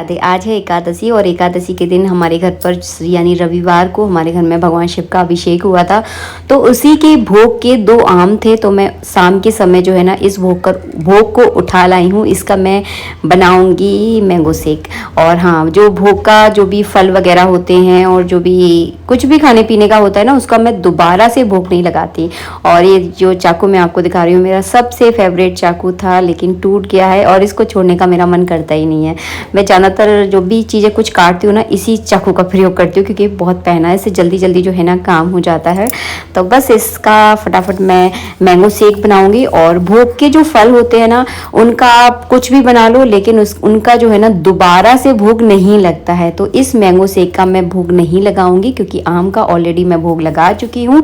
राधे। आज है एकादशी और एकादशी के दिन हमारे घर पर यानी रविवार को हमारे घर में भगवान शिव का अभिषेक हुआ था। तो उसी के भोग के 2 आम थे, तो मैं शाम के समय जो है ना इस भोग को उठा लाई हूँ। इसका मैं बनाऊंगी मैंगो शेक। और हाँ, जो भोग का जो भी फल वगैरह होते हैं और जो भी कुछ भी खाने पीने का होता है ना, उसका मैं दोबारा से भोग नहीं लगाती। और ये जो चाकू मैं आपको दिखा रही हूँ, मेरा सबसे फेवरेट चाकू था, लेकिन टूट गया है और इसको छोड़ने का मेरा मन करता ही नहीं है। मैं ज़्यादातर जो भी चीज़ें कुछ काटती हूँ ना, इसी चाकू का प्रयोग करती हूँ, क्योंकि बहुत पहना है, इससे जल्दी जल्दी जो है ना काम हो जाता है। तो बस इसका फटाफट मैं मैंगो शेक बनाऊंगी। और भोग के जो फल होते हैं ना, उनका आप कुछ भी बना लो, लेकिन उनका जो है ना दोबारा से भोग नहीं लगता है। तो इस मैंगो शेक का मैं भोग नहीं लगाऊंगी, क्योंकि आम का ऑलरेडी मैं भोग लगा चुकी हूँ।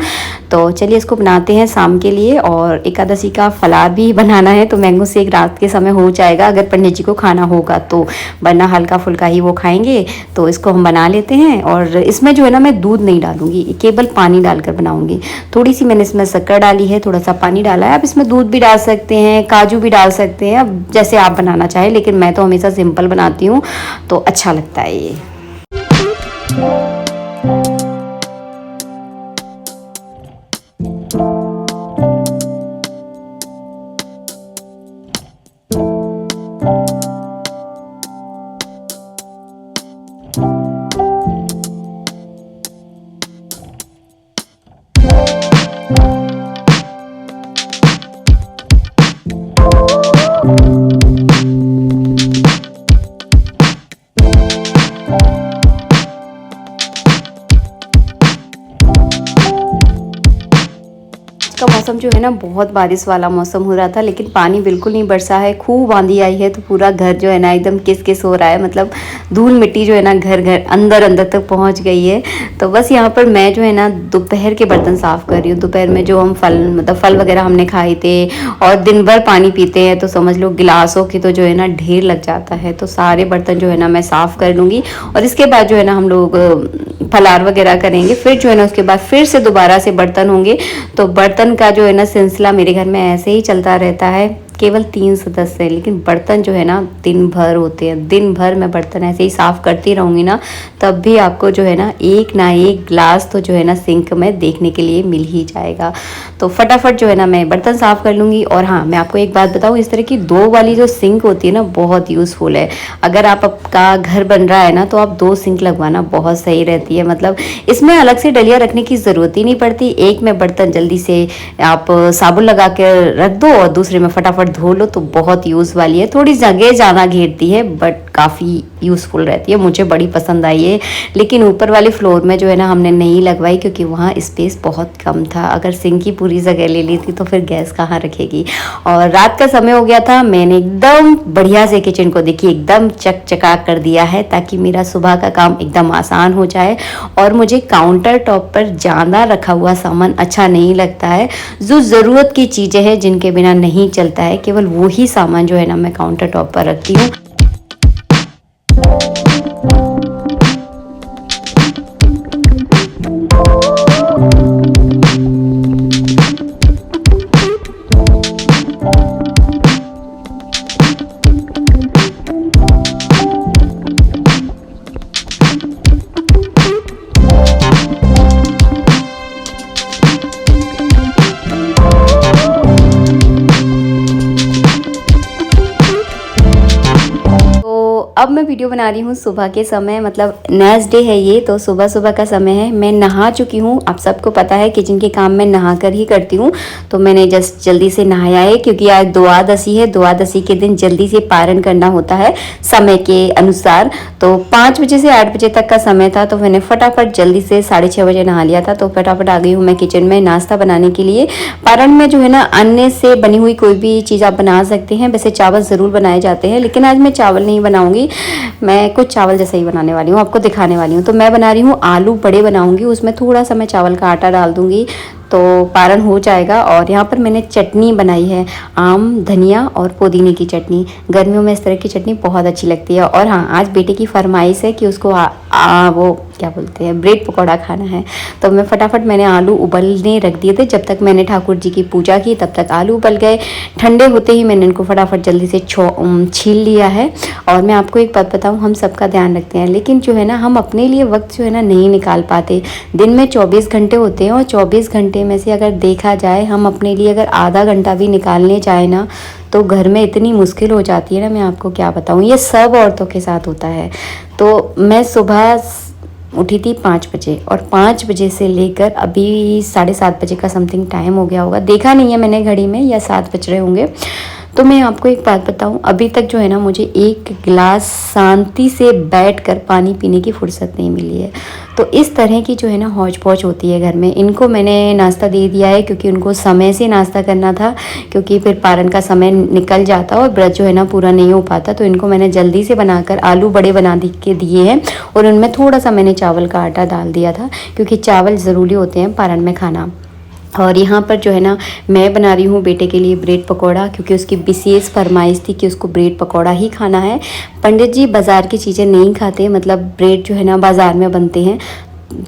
तो चलिए इसको बनाते हैं शाम के लिए। और एकादशी का फलार भी बनाना है, तो मैंगो शेक रात के समय हो जाएगा अगर पंडित जी को खाना होगा तो, वरना हल्का फुल्का ही वो खाएंगे। तो इसको हम बना लेते हैं। और इसमें जो है ना मैं दूध नहीं डालूंगी, केवल पानी डालकर बनाऊंगी। थोड़ी सी मैंने इसमें शक्कर डाली है, थोड़ा सा पानी डाला है। आप इसमें दूध भी डाल सकते हैं, काजू भी डाल सकते हैं, अब जैसे आप बनाना चाहें, लेकिन मैं तो हमेशा सिंपल बनाती हूँ, तो अच्छा लगता है ये। का मौसम जो है ना बहुत बारिश वाला मौसम हो रहा था, लेकिन पानी बिल्कुल नहीं बरसा है। खूब आंधी आई है, तो पूरा घर जो है ना एकदम किस किस हो रहा है। मतलब धूल मिट्टी जो है ना घर घर अंदर अंदर तक पहुंच गई है। तो बस यहाँ पर मैं जो है ना दोपहर के बर्तन साफ़ कर रही हूँ। दोपहर में जो हम फल वगैरह हमने खाए थे और दिन भर पानी पीते हैं, तो समझ लो गिलासों की तो जो है ना ढेर लग जाता है। तो सारे बर्तन जो है ना मैं साफ़ कर लूँगी। और इसके बाद जो है ना हम लोग फलार वगैरह करेंगे। फिर जो है ना उसके बाद फिर से दोबारा से बर्तन होंगे। तो बर्तन का जो है ना सिलसिला मेरे घर में ऐसे ही चलता रहता है। केवल 3 सदस्य हैं, लेकिन बर्तन जो है ना दिन भर होते हैं। दिन भर मैं बर्तन ऐसे ही साफ़ करती रहूँगी ना, तब भी आपको जो है ना एक गिलास तो जो है ना सिंक में देखने के लिए मिल ही जाएगा। तो फटाफट जो है ना मैं बर्तन साफ़ कर लूँगी। और हाँ, मैं आपको एक बात बताऊँ, इस तरह की 2 वाली जो सिंक होती है ना, बहुत यूज़फुल है। अगर आपका घर बन रहा है ना, तो आप 2 सिंक लगवाना बहुत सही रहती है। मतलब इसमें अलग से डलिया रखने की ज़रूरत ही नहीं पड़ती। एक में बर्तन जल्दी से आप साबुन लगा के रख दो और दूसरे में फटाफट धो लो, तो बहुत यूज़ वाली है। थोड़ी जगह ज़्यादा घेरती है, बट काफ़ी यूज़फुल रहती है, मुझे बड़ी पसंद आई है। लेकिन ऊपर वाले फ्लोर में जो है ना हमने नहीं लगवाई, क्योंकि वहाँ स्पेस बहुत कम था। अगर सिंक की पूरी जगह ले ली थी तो फिर गैस कहाँ रखेगी। और रात का समय हो गया था, मैंने एकदम बढ़िया से किचन को देखिए एकदम चकचका कर दिया है, ताकि मेरा सुबह का काम एकदम आसान हो जाए। और मुझे काउंटर टॉप पर ज़्यादा रखा हुआ सामान अच्छा नहीं लगता है। जो ज़रूरत की चीज़ें हैं, जिनके बिना नहीं चलता है, केवल वही सामान जो है ना मैं काउंटर टॉप पर रखती हूँ। अब मैं वीडियो बना रही हूँ सुबह के समय, मतलब नेक्स्ट डे है ये, तो सुबह सुबह का समय है। मैं नहा चुकी हूँ। आप सबको पता है किचन के काम मैं नहा कर ही करती हूँ, तो मैंने जस्ट जल्दी से नहाया है, क्योंकि आज द्वादशी है। द्वादशी के दिन जल्दी से पारण करना होता है समय के अनुसार। तो 5 बजे से 8 बजे तक का समय था, तो मैंने फटाफट जल्दी से 6:30 बजे नहा लिया था। तो फटाफट आ गई हूँ मैं किचन में नाश्ता बनाने के लिए। पारण में जो है ना अन्न से बनी हुई कोई भी चीज़ आप बना सकते हैं। वैसे चावल ज़रूर बनाए जाते हैं, लेकिन आज मैं चावल नहीं बनाऊँगी। मैं कुछ चावल जैसा ही बनाने वाली हूँ, आपको दिखाने वाली हूँ। तो मैं बना रही हूँ आलू बड़े बनाऊंगी। उसमें थोड़ा सा मैं चावल का आटा डाल दूंगी, तो पारण हो जाएगा। और यहाँ पर मैंने चटनी बनाई है, आम, धनिया और पुदीने की चटनी। गर्मियों में इस तरह की चटनी बहुत अच्छी लगती है। और हाँ, आज बेटे की फरमाइश है कि उसको वो क्या बोलते हैं, ब्रेड पकौड़ा खाना है। तो मैं फटाफट मैंने आलू उबलने रख दिए थे। जब तक मैंने ठाकुर जी की पूजा की तब तक आलू उबल गए। ठंडे होते ही मैंने इनको फटाफट जल्दी से छील लिया है। और मैं आपको एक बात बताऊं, हम सबका ध्यान रखते हैं लेकिन जो है ना, हम अपने लिए वक्त जो है ना नहीं निकाल पाते। दिन में 24 घंटे होते हैं और 24 घंटे में से अगर देखा जाए, हम अपने लिए अगर आधा घंटा भी निकालने जाए ना, तो घर में इतनी मुश्किल हो जाती है ना, मैं आपको क्या बताऊं। ये सब औरतों के साथ होता है। तो मैं सुबह उठी थी 5 बजे और 5 बजे से लेकर अभी 7:30 बजे का समथिंग टाइम हो गया होगा, देखा नहीं है मैंने घड़ी में, या 7 बज रहे होंगे। तो मैं आपको एक बात बताऊं, अभी तक जो है ना, मुझे एक गिलास शांति से बैठकर पानी पीने की फुर्सत नहीं मिली है। तो इस तरह की जो है ना हौच पौच होती है घर में। इनको मैंने नाश्ता दे दिया है क्योंकि उनको समय से नाश्ता करना था, क्योंकि फिर पारण का समय निकल जाता और व्रत जो है ना पूरा नहीं हो पाता। तो इनको मैंने जल्दी से बनाकर आलू बड़े बना के दिए हैं और उनमें थोड़ा सा मैंने चावल का आटा डाल दिया था, क्योंकि चावल ज़रूरी होते हैं पारण में खाना। और यहाँ पर जो है ना, मैं बना रही हूँ बेटे के लिए ब्रेड पकौड़ा, क्योंकि उसकी विशेष फरमाइश थी कि उसको ब्रेड पकौड़ा ही खाना है। पंडित जी बाज़ार की चीज़ें नहीं खाते, मतलब ब्रेड जो है ना बाज़ार में बनते हैं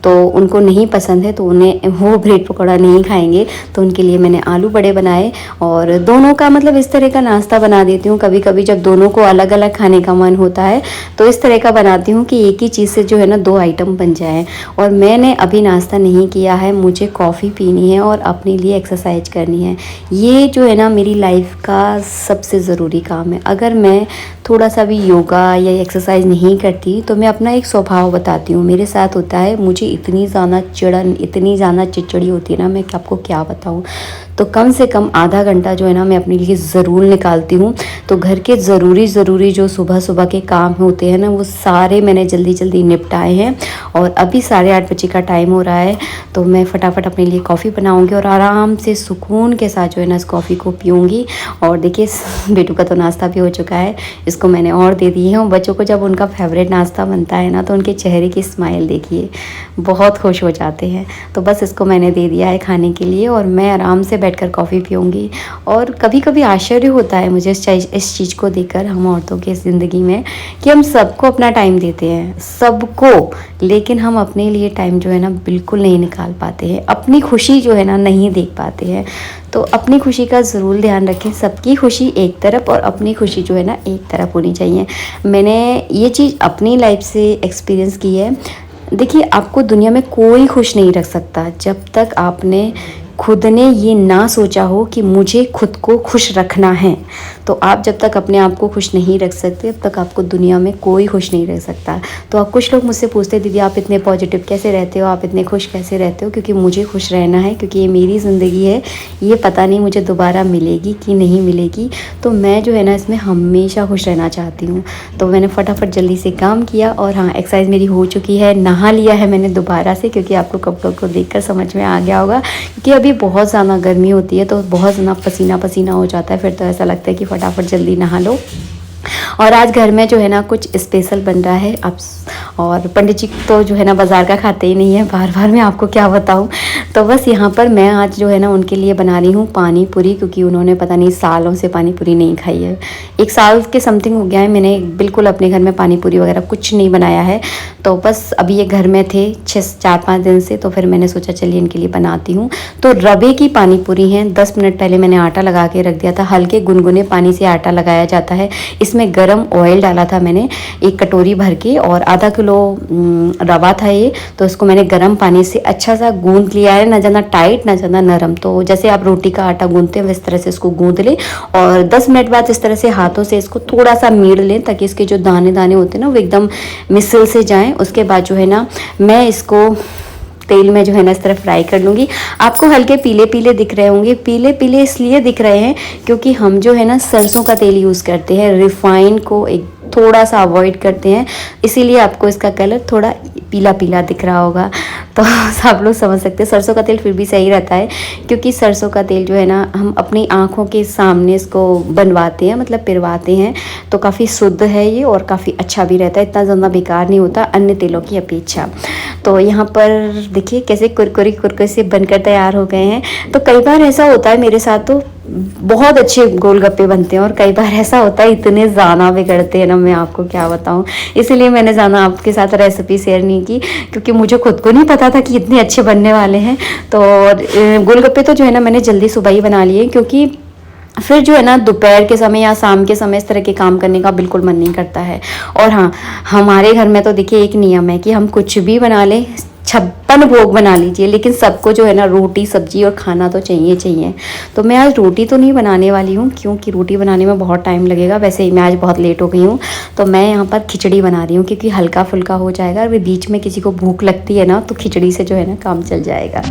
तो उनको नहीं पसंद है, तो उन्हें वो ब्रेड पकौड़ा नहीं खाएंगे। तो उनके लिए मैंने आलू बड़े बनाए और दोनों का मतलब इस तरह का नाश्ता बना देती हूँ। कभी कभी जब दोनों को अलग अलग खाने का मन होता है तो इस तरह का बनाती हूँ कि एक ही चीज़ से जो है ना 2 आइटम बन जाए। और मैंने अभी नाश्ता नहीं किया है, मुझे कॉफ़ी पीनी है और अपने लिए एक्सरसाइज करनी है। ये जो है ना मेरी लाइफ का सबसे ज़रूरी काम है। अगर मैं थोड़ा सा भी योगा या एक्सरसाइज नहीं करती तो मैं अपना एक स्वभाव बताती हूँ, मेरे साथ होता है, मुझे इतनी ज़्यादा चिड़न, इतनी ज़्यादा चिड़चिड़ी होती है ना, मैं आपको क्या बताऊँ। तो कम से कम आधा घंटा जो है ना मैं अपने लिए ज़रूर निकालती हूँ। तो घर के ज़रूरी जो सुबह सुबह के काम होते हैं ना, वो सारे मैंने जल्दी जल्दी निपटाए हैं। और अभी 8:30 बजे का टाइम हो रहा है, तो मैं फटाफट अपने लिए कॉफ़ी बनाऊँगी और आराम से सुकून के साथ जो है ना इस कॉफ़ी को पीऊँगी। और देखिए, बेटू का तो नाश्ता भी हो चुका है, इसको मैंने और दे दी है। और बच्चों को जब उनका फेवरेट नाश्ता बनता है ना, तो उनके चेहरे की स्माइल देखिए, बहुत खुश हो जाते हैं। तो बस इसको मैंने दे दिया है खाने के लिए और मैं आराम से बैठकर कॉफ़ी पीऊँगी। और कभी कभी आश्चर्य होता है मुझे इस चीज़ को देखकर, हम औरतों की ज़िंदगी में, कि हम सबको अपना टाइम देते हैं, सबको, लेकिन हम अपने लिए टाइम जो है ना बिल्कुल नहीं निकाल पाते हैं, अपनी खुशी जो है ना नहीं देख पाते हैं। तो अपनी खुशी का ज़रूर ध्यान रखें, सबकी खुशी एक तरफ और अपनी खुशी जो है ना एक तरफ होनी चाहिए। मैंने ये चीज़ अपनी लाइफ से एक्सपीरियंस की है। देखिए, आपको दुनिया में कोई खुश नहीं रख सकता जब तक आपने खुद ने ये ना सोचा हो कि मुझे खुद को खुश रखना है। तो आप जब तक अपने आप को खुश नहीं रख सकते, तब तक आपको दुनिया में कोई खुश नहीं रख सकता। तो आप, कुछ लोग मुझसे पूछते, दीदी आप इतने पॉजिटिव कैसे रहते हो, आप इतने खुश कैसे रहते हो? क्योंकि मुझे खुश रहना है, क्योंकि ये मेरी ज़िंदगी है, ये पता नहीं मुझे दोबारा मिलेगी कि नहीं मिलेगी। तो मैं जो है ना इसमें हमेशा खुश रहना चाहती हूँ। तो मैंने फटाफट जल्दी से काम किया और हाँ, एक्सरसाइज मेरी हो चुकी है, नहा लिया है मैंने दोबारा से, क्योंकि आपको कपड़ों को देखकर समझ में आ गया होगा, क्योंकि अभी बहुत ज़्यादा गर्मी होती है तो बहुत ज़्यादा पसीना पसीना हो जाता है, फिर तो ऐसा लगता है कि फटाफट जल्दी नहा लो। और आज घर में जो है ना कुछ स्पेशल बन रहा है अब। और पंडित जी तो जो है ना बाज़ार का खाते ही नहीं है, बार बार मैं आपको क्या बताऊं। तो बस यहाँ पर मैं आज जो है ना उनके लिए बना रही हूँ पानी पूरी, क्योंकि उन्होंने पता नहीं सालों से पानी पूरी नहीं खाई है। 1 साल के समथिंग हो गया है, मैंने बिल्कुल अपने घर में पानी पूरी वगैरह कुछ नहीं बनाया है। तो बस अभी ये घर में थे 4-5 दिन से, तो फिर मैंने सोचा चलिए इनके लिए बनाती हूँ। तो रवे की पानी पूरी हैं। 10 मिनट पहले मैंने आटा लगा के रख दिया था, हल्के गुनगुने पानी से आटा लगाया जाता है। इसमें गरम ऑयल डाला था मैंने 1 कटोरी भर के, और आधा किलो रवा था ये, तो इसको मैंने गरम पानी से अच्छा सा गूंद लिया है, ना ज़्यादा टाइट ना ज़्यादा नरम। तो जैसे आप रोटी का आटा गूंदते हैं इस तरह से इसको गूंद लें और 10 मिनट बाद इस तरह से हाथों से इसको थोड़ा सा मीड़ लें, ताकि इसके जो दाने दाने होते हैं ना वो एकदम मिसल से जाएं। उसके बाद जो है ना मैं इसको तेल में जो है ना इस तरह फ्राई कर लूँगी। आपको हल्के पीले पीले दिख रहे होंगे, पीले पीले इसलिए दिख रहे हैं क्योंकि हम जो है ना सरसों का तेल यूज़ करते हैं, रिफाइन को एक थोड़ा सा अवॉइड करते हैं, इसीलिए आपको इसका कलर थोड़ा पीला पीला दिख रहा होगा। तो सब लोग समझ सकते हैं। सरसों का तेल फिर भी सही रहता है, क्योंकि सरसों का तेल जो है ना हम अपनी आँखों के सामने इसको बनवाते हैं, मतलब पिरवाते हैं, तो काफ़ी शुद्ध है ये और काफ़ी अच्छा भी रहता है, इतना ज़्यादा बेकार नहीं होता अन्य तेलों की अपेक्षा। तो यहाँ पर देखिए कैसे कुरकुरी कुरकुरे से बनकर तैयार हो गए हैं। तो कई बार ऐसा होता है मेरे साथ, तो बहुत अच्छे गोलगप्पे बनते हैं और कई बार ऐसा होता है इतने ज़्यादा बिगड़ते हैं ना, मैं आपको क्या बताऊं। इसीलिए मैंने ज़्यादा आपके साथ रेसिपी शेयर नहीं की, क्योंकि मुझे खुद को नहीं पता था कि इतने अच्छे बनने वाले हैं। तो गोलगप्पे तो जो है ना मैंने जल्दी सुबह ही बना लिए, क्योंकि फिर जो है ना दोपहर के समय या शाम के समय इस तरह के काम करने का बिल्कुल मन नहीं करता है। और हाँ, हमारे घर में तो देखिए एक नियम है कि हम कुछ भी बना लें, 56 भोग बना लीजिए, लेकिन सबको जो है ना रोटी सब्जी और खाना तो चाहिए चाहिए। तो मैं आज रोटी तो नहीं बनाने वाली हूँ, क्योंकि रोटी बनाने में बहुत टाइम लगेगा, वैसे ही मैं आज बहुत लेट हो गई हूँ। तो मैं यहाँ पर खिचड़ी बना रही हूँ, क्योंकि हल्का फुल्का हो जाएगा, और बीच में किसी को भूख लगती है ना तो खिचड़ी से जो है ना काम चल जाएगा।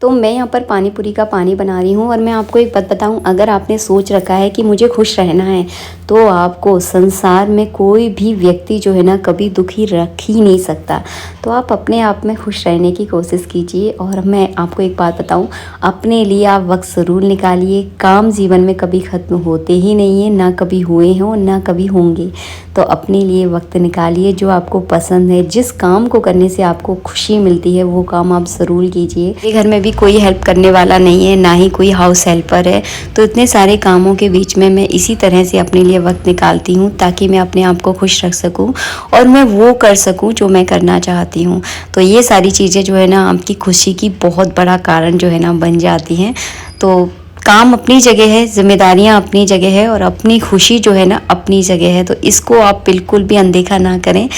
तो मैं यहाँ पर पानी पूरी का पानी बना रही हूँ। और मैं आपको एक बात बताऊँ, अगर आपने सोच रखा है कि मुझे खुश रहना है, तो आपको संसार में कोई भी व्यक्ति जो है ना कभी दुखी रख ही नहीं सकता। तो आप अपने आप में खुश रहने की कोशिश कीजिए। और मैं आपको एक बात बताऊँ, अपने लिए आप वक्त ज़रूर निकालिए। काम जीवन में कभी ख़त्म होते ही नहीं है, ना कभी हुए हों ना कभी होंगे। तो अपने लिए वक्त निकालिए, जो आपको पसंद है, जिस काम को करने से आपको खुशी मिलती है वो काम आप ज़रूर कीजिए। मेरे घर में भी कोई हेल्प करने वाला नहीं है, ना ही कोई हाउस हेल्पर है। तो इतने सारे कामों के बीच में मैं इसी तरह से अपने लिए वक्त निकालती हूँ, ताकि मैं अपने आप को खुश रख सकूँ और मैं वो कर सकूँ जो मैं करना चाहती हूँ। तो ये सारी चीज़ें जो है ना आपकी खुशी की बहुत बड़ा कारण जो है ना बन जाती हैं। तो काम अपनी जगह है, जिम्मेदारियां अपनी जगह है, और अपनी खुशी जो है ना अपनी जगह है। तो इसको आप बिल्कुल भी अनदेखा ना करें।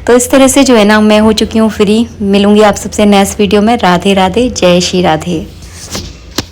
तो इस तरह से जो है ना मैं हो चुकी हूँ फ्री। मिलूंगी आप सबसे नेक्स्ट वीडियो में। राधे राधे, जय श्री राधे।